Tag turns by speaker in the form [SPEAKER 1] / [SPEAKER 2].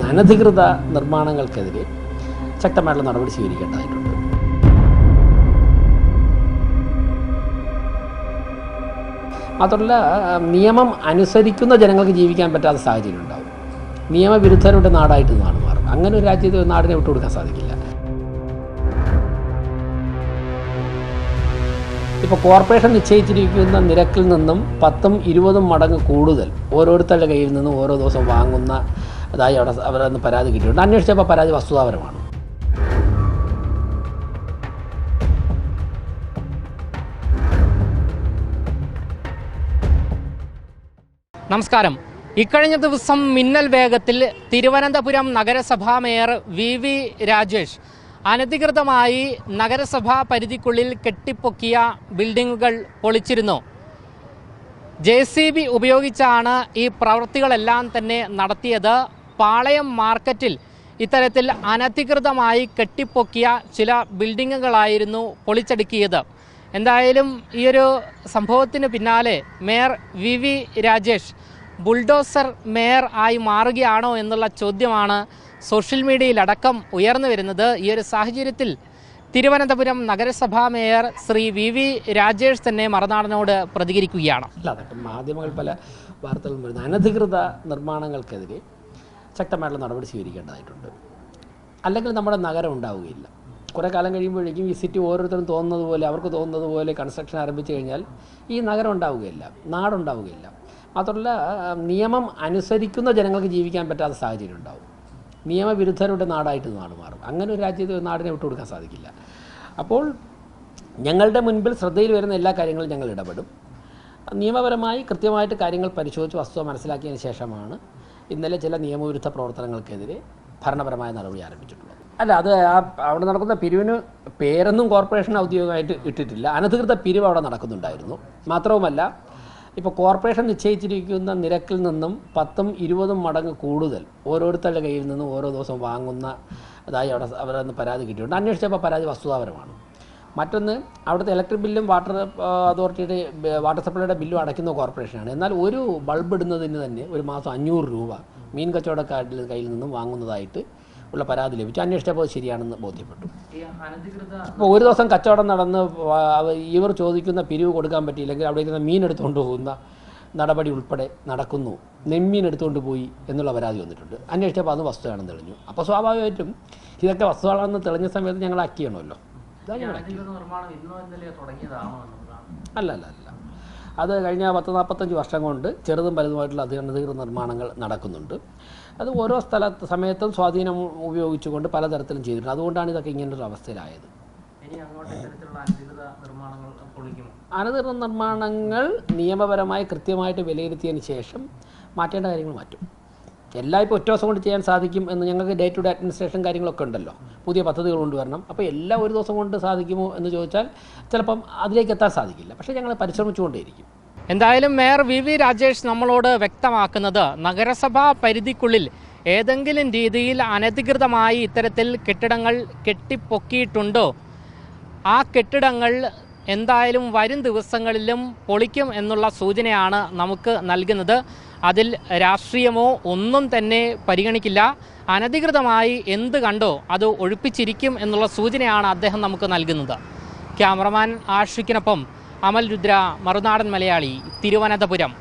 [SPEAKER 1] അനധികൃത നിർമ്മാണങ്ങൾക്കെതിരെ ശക്തമായിട്ടുള്ള നടപടി സ്വീകരിക്കേണ്ടതായിട്ടുണ്ട്. മാത്രമല്ല, നിയമം അനുസരിക്കുന്ന ജനങ്ങൾക്ക് ജീവിക്കാൻ പറ്റാത്ത സാഹചര്യം ഉണ്ടാകും. നിയമവിരുദ്ധരുടെ നാടായിട്ട് നാട് മാറും. അങ്ങനെ ഒരു രാജ്യത്ത് നാടിനെ വിട്ടുകൊടുക്കാൻ സാധിക്കില്ല. ഇപ്പോൾ കോർപ്പറേഷൻ നിശ്ചയിച്ചിരിക്കുന്ന നിരക്കിൽ നിന്നും 10-20 മടങ്ങ് കൂടുതൽ ഓരോരുത്തരുടെ കയ്യിൽ നിന്നും ഓരോ ദിവസം വാങ്ങുന്നതായി അവരന്ന് പരാതി കിട്ടിയിട്ടുണ്ട്. അന്വേഷിച്ചപ്പോൾ പരാതി വസ്തുതാപരമാണ്.
[SPEAKER 2] നമസ്കാരം. ഇക്കഴിഞ്ഞ ദിവസം മിന്നൽ വേഗത്തിൽ തിരുവനന്തപുരം നഗരസഭാ മേയർ VV രാജേഷ് അനധികൃതമായി നഗരസഭാ പരിധിക്കുള്ളിൽ കെട്ടിപ്പൊക്കിയ ബിൽഡിങ്ങുകൾ പൊളിച്ചിരുന്നു. JCB ഉപയോഗിച്ചാണ് ഈ പ്രവൃത്തികളെല്ലാം തന്നെ നടത്തിയത്. പാളയം മാർക്കറ്റിൽ ഇത്തരത്തിൽ അനധികൃതമായി കെട്ടിപ്പൊക്കിയ ചില ബിൽഡിങ്ങുകളായിരുന്നു പൊളിച്ചടുക്കിയത്. എന്തായാലും ഈ ഒരു സംഭവത്തിന് പിന്നാലെ mayor VV Rajesh bulldozer mayor ആയി മാറുകയാണോ എന്നുള്ള ചോദ്യമാണ് സോഷ്യൽ മീഡിയയിലടക്കം ഉയർന്നു വരുന്നത്. ഈ ഒരു സാഹചര്യത്തിൽ തിരുവനന്തപുരം നഗരസഭാ മേയർ ശ്രീ VV രാജേഷ് തന്നെ മറുനാടനോട് പ്രതികരിക്കുകയാണ്.
[SPEAKER 1] മാധ്യമങ്ങൾ പല വാർത്തകളും വരുന്ന അനധികൃത നിർമ്മാണങ്ങൾക്കെതിരെ ശക്തമായിട്ടുള്ള നടപടി സ്വീകരിക്കേണ്ടതായിട്ടുണ്ട്. അല്ലെങ്കിൽ നമ്മുടെ നഗരം ഉണ്ടാവുകയില്ല. കുറേ കാലം കഴിയുമ്പോഴേക്കും ഈ സിറ്റി ഓരോരുത്തരും തോന്നുന്നത് പോലെ, അവർക്ക് തോന്നുന്നത് പോലെ കൺസ്ട്രക്ഷൻ ആരംഭിച്ചു കഴിഞ്ഞാൽ ഈ നഗരം ഉണ്ടാവുകയില്ല, നാടുണ്ടാവുകയില്ല. മാത്രമല്ല, നിയമം അനുസരിക്കുന്ന ജനങ്ങൾക്ക് ജീവിക്കാൻ പറ്റാത്ത സാഹചര്യം ഉണ്ടാവും. നിയമവിരുദ്ധരുടെ നാടായിട്ട് നാട് മാറും. അങ്ങനെ ഒരു രാജ്യത്ത് നാടിനെ വിട്ടുകൊടുക്കാൻ സാധിക്കില്ല. അപ്പോൾ ഞങ്ങളുടെ മുൻപിൽ ശ്രദ്ധയിൽ വരുന്ന എല്ലാ കാര്യങ്ങളും ഞങ്ങൾ ഇടപെടും. നിയമപരമായി കൃത്യമായിട്ട് കാര്യങ്ങൾ പരിശോധിച്ച് വസ്തുത മനസ്സിലാക്കിയതിന് ശേഷമാണ് ഇന്നലെ ചില നിയമവിരുദ്ധ പ്രവർത്തനങ്ങൾക്കെതിരെ ഭരണപരമായ നടപടി ആരംഭിച്ചിട്ടുള്ളത്. അല്ല, അത് അവിടെ നടക്കുന്ന പിരിവിന് പേരൊന്നും കോർപ്പറേഷൻ ഔദ്യോഗികമായിട്ട് ഇട്ടിട്ടില്ല. അനധികൃത പിരിവ് അവിടെ നടക്കുന്നുണ്ടായിരുന്നു. മാത്രവുമല്ല, ഇപ്പോൾ കോർപ്പറേഷൻ നിശ്ചയിച്ചിരിക്കുന്ന നിരക്കിൽ നിന്നും 10-20 മടങ്ങ് കൂടുതൽ ഓരോരുത്തരുടെ കയ്യിൽ നിന്നും ഓരോ ദിവസം വാങ്ങുന്നതായി അവരന്ന് പരാതി കിട്ടിയിട്ടുണ്ട്. അന്വേഷിച്ചപ്പോൾ പരാതി വസ്തുതാപരമാണ്. മറ്റൊന്ന്, അവിടുത്തെ ഇലക്ട്രിക് ബില്ലും വാട്ടർ അതോറിറ്റിയുടെ വാട്ടർ സപ്ലൈയുടെ ബില്ലും അടയ്ക്കുന്ന കോർപ്പറേഷനാണ്. എന്നാൽ ഒരു ബൾബ് ഇടുന്നതിന് തന്നെ ഒരു മാസം 500 രൂപ മീൻ കച്ചവടക്കാരുടെ കയ്യിൽ നിന്നും വാങ്ങുന്നതായിട്ട് ഉള്ള പരാതി ലഭിച്ചു. അന്വേഷിച്ചപ്പോൾ ശരിയാണെന്ന് ബോധ്യപ്പെട്ടു. അപ്പോൾ ഒരു ദിവസം കച്ചവടം നടന്ന് ഇവർ ചോദിക്കുന്ന പിരിവ് കൊടുക്കാൻ പറ്റിയില്ലെങ്കിൽ അവിടെ ഇരുന്ന മീൻ എടുത്തുകൊണ്ട് പോകുന്ന നടപടി ഉൾപ്പെടെ നടക്കുന്നു. നെമ്മീൻ എടുത്തുകൊണ്ട് പോയി എന്നുള്ള പരാതി വന്നിട്ടുണ്ട്. അന്വേഷിച്ചപ്പോൾ അത് വസ്തുവാണെന്ന് തെളിഞ്ഞു. അപ്പോൾ സ്വാഭാവികമായിട്ടും ഇതൊക്കെ വസ്തുവാണെന്ന് തെളിഞ്ഞ സമയത്ത് ഞങ്ങൾ ആക്ട് ചെയ്യണമല്ലോ. അല്ല, അത് കഴിഞ്ഞ 10-45 വർഷം കൊണ്ട് ചെറുതും വലുതുമായിട്ടുള്ള അനധികൃത നിർമ്മാണങ്ങൾ നടക്കുന്നുണ്ട്. അത് ഓരോ സമയത്തും സ്വാധീനം ഉപയോഗിച്ചുകൊണ്ട് പലതരത്തിലും ചെയ്തിട്ടുണ്ട്. അതുകൊണ്ടാണ് ഇതൊക്കെ ഇങ്ങനൊരു അവസ്ഥയിലായത്. അനധികൃത നിർമ്മാണങ്ങൾ നിയമപരമായി കൃത്യമായിട്ട് വിലയിരുത്തിയതിന് ശേഷം മാറ്റേണ്ട കാര്യങ്ങൾ മാറ്റും. എല്ലാം ഇപ്പോൾ ഒറ്റ ദിവസം കൊണ്ട് ചെയ്യാൻ സാധിക്കും എന്ന് ഞങ്ങൾക്ക് ഡേ ടു ഡേ അഡ്മിനിസ്ട്രേഷൻ കാര്യങ്ങളൊക്കെ ഉണ്ടല്ലോ. പുതിയ പദ്ധതികൾ കൊണ്ടുവരണം. അപ്പോൾ എല്ലാം ഒരു ദിവസം കൊണ്ട് സാധിക്കുമോ എന്ന് ചോദിച്ചാൽ ചിലപ്പം അതിലേക്ക് എത്താൻ സാധിക്കില്ല. പക്ഷേ ഞങ്ങൾ പരിശ്രമിച്ചുകൊണ്ടേയിരിക്കും.
[SPEAKER 2] എന്തായാലും മേയർ VV രാജേഷ് നമ്മളോട് വ്യക്തമാക്കുന്നത് നഗരസഭാ പരിധിക്കുള്ളിൽ ഏതെങ്കിലും രീതിയിൽ അനധികൃതമായി ഇത്തരത്തിൽ കെട്ടിടങ്ങൾ കെട്ടിപ്പൊക്കിയിട്ടുണ്ടോ, ആ കെട്ടിടങ്ങൾ എന്തായാലും വരും ദിവസങ്ങളിലും പൊളിക്കും എന്നുള്ള സൂചനയാണ് നമുക്ക് നൽകുന്നത്. അതിൽ രാഷ്ട്രീയമോ ഒന്നും തന്നെ പരിഗണിക്കില്ല. അനധികൃതമായി എന്ത് കണ്ടോ അത് ഒഴിപ്പിച്ചിരിക്കും എന്നുള്ള സൂചനയാണ് അദ്ദേഹം നമുക്ക് നൽകുന്നത്. ക്യാമറമാൻ ആഷിക്കിനൊപ്പം അമൽ രുദ്ര, മറുനാടൻ മലയാളി, തിരുവനന്തപുരം.